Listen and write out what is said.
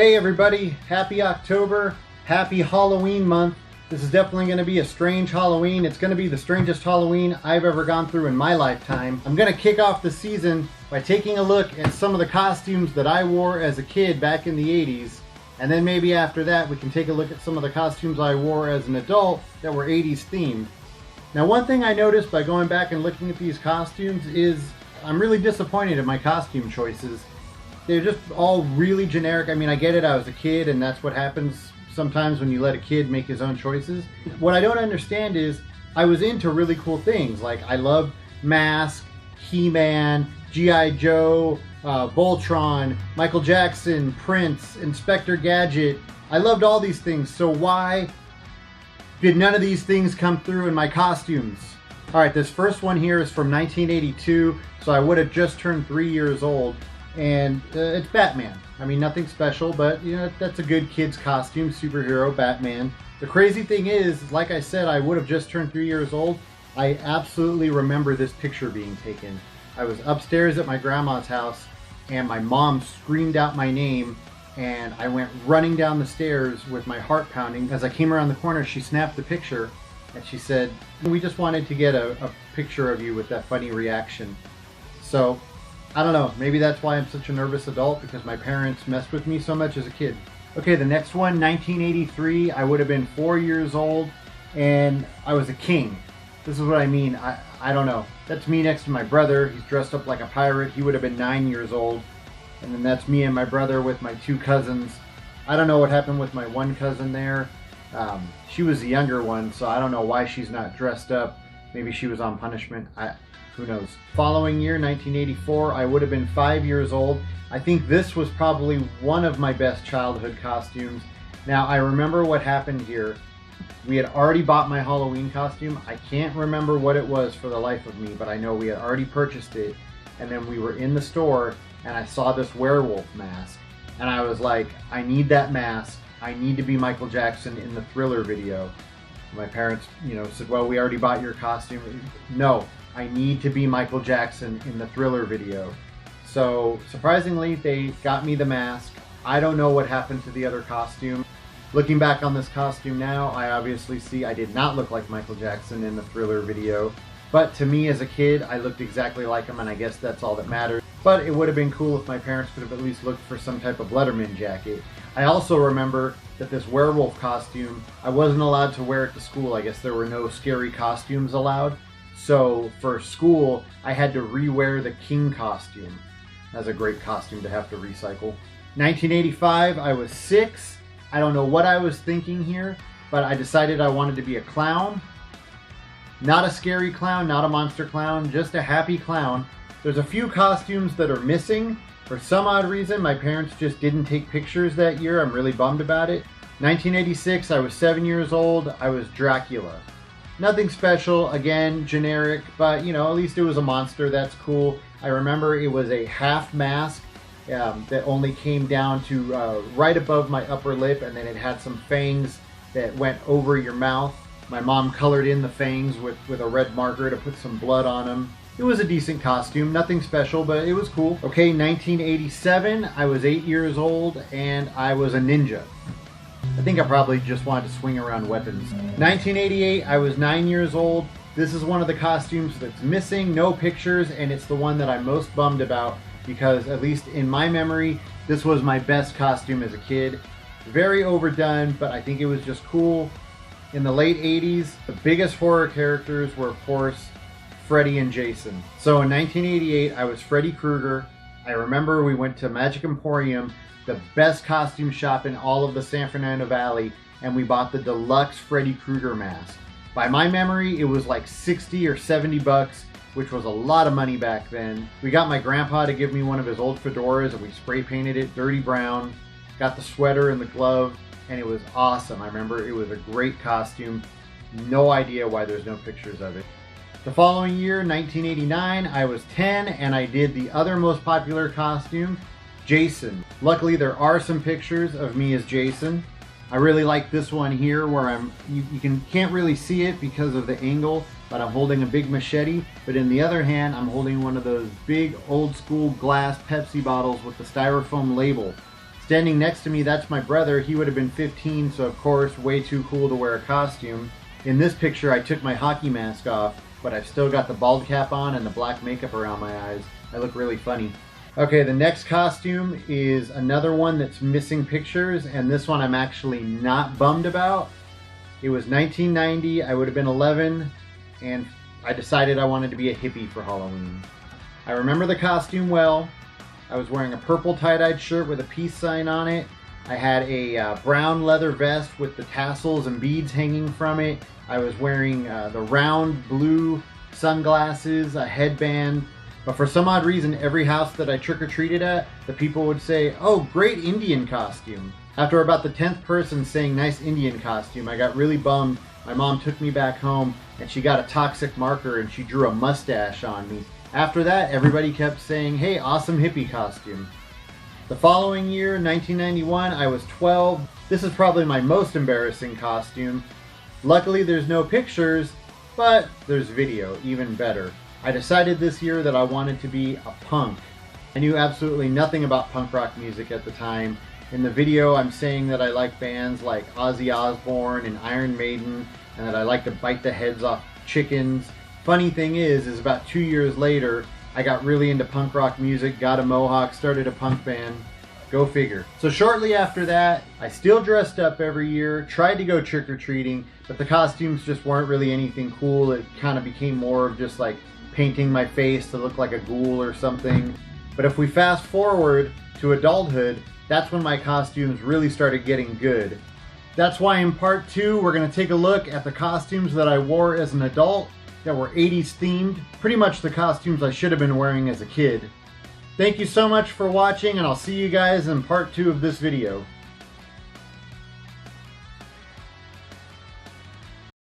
Hey everybody, happy October, happy Halloween month. This is definitely going to be a strange Halloween. It's going to be the strangest Halloween I've ever gone through in my lifetime. I'm going to kick off the season by taking a look at some of the costumes that I wore as a kid back in the 80s. And then maybe after that we can take a look at some of the costumes I wore as an adult that were 80s themed. Now one thing I noticed by going back and looking at these costumes is I'm really disappointed in my costume choices. They're just all really generic. I mean, I get it, I was a kid and that's what happens sometimes when you let a kid make his own choices. What I don't understand is I was into really cool things. Like I loved Mask, He-Man, G.I. Joe, Voltron, Michael Jackson, Prince, Inspector Gadget. I loved all these things, so why did none of these things come through in my costumes? Alright, this first one here is from 1982, so I would have just turned 3 years old. And it's Batman. I mean, nothing special, but you know, that's a good kid's costume, superhero, Batman. The crazy thing is, like I said, I would have just turned 3 years old. I absolutely remember this picture being taken. I was upstairs at my grandma's house and my mom screamed out my name and I went running down the stairs with my heart pounding. As I came around the corner, she snapped the picture and she said, "We just wanted to get a picture of you with that funny reaction." So I don't know, maybe that's why I'm such a nervous adult, because my parents messed with me so much as a kid. Okay, the next one, 1983, I would have been 4 years old, and I was a king. This is what I mean, I don't know. That's me next to my brother, he's dressed up like a pirate, he would have been 9 years old. And then that's me and my brother with my two cousins. I don't know what happened with my one cousin there. She was the younger one, so I don't know why she's not dressed up. Maybe she was on punishment. Who knows? Following year, 1984, I would have been 5 years old. I think this was probably one of my best childhood costumes. Now, I remember what happened here. We had already bought my Halloween costume. I can't remember what it was for the life of me, but I know we had already purchased it. And then we were in the store, and I saw this werewolf mask. And I was like, I need that mask. I need to be Michael Jackson in the Thriller video. My parents, said, well, we already bought your costume. No. I need to be Michael Jackson in the Thriller video. So surprisingly, they got me the mask. I don't know what happened to the other costume. Looking back on this costume now, I obviously see I did not look like Michael Jackson in the Thriller video. But to me as a kid, I looked exactly like him, and I guess that's all that matters. But it would have been cool if my parents could have at least looked for some type of Letterman jacket. I also remember that this werewolf costume, I wasn't allowed to wear it to school. I guess there were no scary costumes allowed. So for school, I had to re-wear the King costume. That's a great costume to have to recycle. 1985, I was 6. I don't know what I was thinking here, but I decided I wanted to be a clown. Not a scary clown, not a monster clown, just a happy clown. There's a few costumes that are missing. For some odd reason, my parents just didn't take pictures that year. I'm really bummed about it. 1986, I was 7 years old. I was Dracula. Nothing special, again, generic, but at least it was a monster. That's cool. I remember it was a half mask that only came down to right above my upper lip, and then it had some fangs that went over your mouth. My mom colored in the fangs with a red marker to put some blood on them. It was a decent costume, nothing special, but it was cool. Okay, 1987, I was 8 years old, and I was a ninja. I think I probably just wanted to swing around weapons. 1988, I was 9 years old. This is one of the costumes that's missing, no pictures, and it's the one that I'm most bummed about because, at least in my memory, this was my best costume as a kid. Very overdone, but I think it was just cool. In the late 80s, the biggest horror characters were, of course, Freddy and Jason. So in 1988, I was Freddy Krueger. I remember we went to Magic Emporium, the best costume shop in all of the San Fernando Valley, and we bought the deluxe Freddy Krueger mask. By my memory, it was like 60 or 70 bucks, which was a lot of money back then. We got my grandpa to give me one of his old fedoras and we spray painted it dirty brown, got the sweater and the glove, and it was awesome. I remember it was a great costume. No idea why there's no pictures of it. The following year, 1989, I was 10 and I did the other most popular costume, Jason. Luckily, there are some pictures of me as Jason. I really like this one here where you can't really see it because of the angle, but I'm holding a big machete. But in the other hand, I'm holding one of those big old school glass Pepsi bottles with the styrofoam label. Standing next to me, that's my brother. He would have been 15, so of course, way too cool to wear a costume. In this picture, I took my hockey mask off, but I've still got the bald cap on and the black makeup around my eyes. I look really funny. Okay, the next costume is another one that's missing pictures, and this one I'm actually not bummed about. It was 1990, I would have been 11, and I decided I wanted to be a hippie for Halloween. I remember the costume well. I was wearing a purple tie-dyed shirt with a peace sign on it. I had a brown leather vest with the tassels and beads hanging from it. I was wearing the round blue sunglasses, a headband. But for some odd reason, every house that I trick-or-treated at, the people would say, "Oh, great Indian costume." After about the 10th person saying nice Indian costume, I got really bummed. My mom took me back home and she got a toxic marker and she drew a mustache on me. After that, everybody kept saying, "Hey, awesome hippie costume." The following year, 1991, I was 12. This is probably my most embarrassing costume. Luckily, there's no pictures, but there's video, even better. I decided this year that I wanted to be a punk. I knew absolutely nothing about punk rock music at the time. In the video, I'm saying that I like bands like Ozzy Osbourne and Iron Maiden, and that I like to bite the heads off chickens. Funny thing is about 2 years later, I got really into punk rock music, got a mohawk, started a punk band. Go figure. So shortly after that, I still dressed up every year, tried to go trick-or-treating, but the costumes just weren't really anything cool. It kind of became more of just like painting my face to look like a ghoul or something. But if we fast forward to adulthood, that's when my costumes really started getting good. That's why in part 2, we're going to take a look at the costumes that I wore as an adult that were 80s themed, pretty much the costumes I should have been wearing as a kid. Thank you so much for watching, and I'll see you guys in part 2 of this video.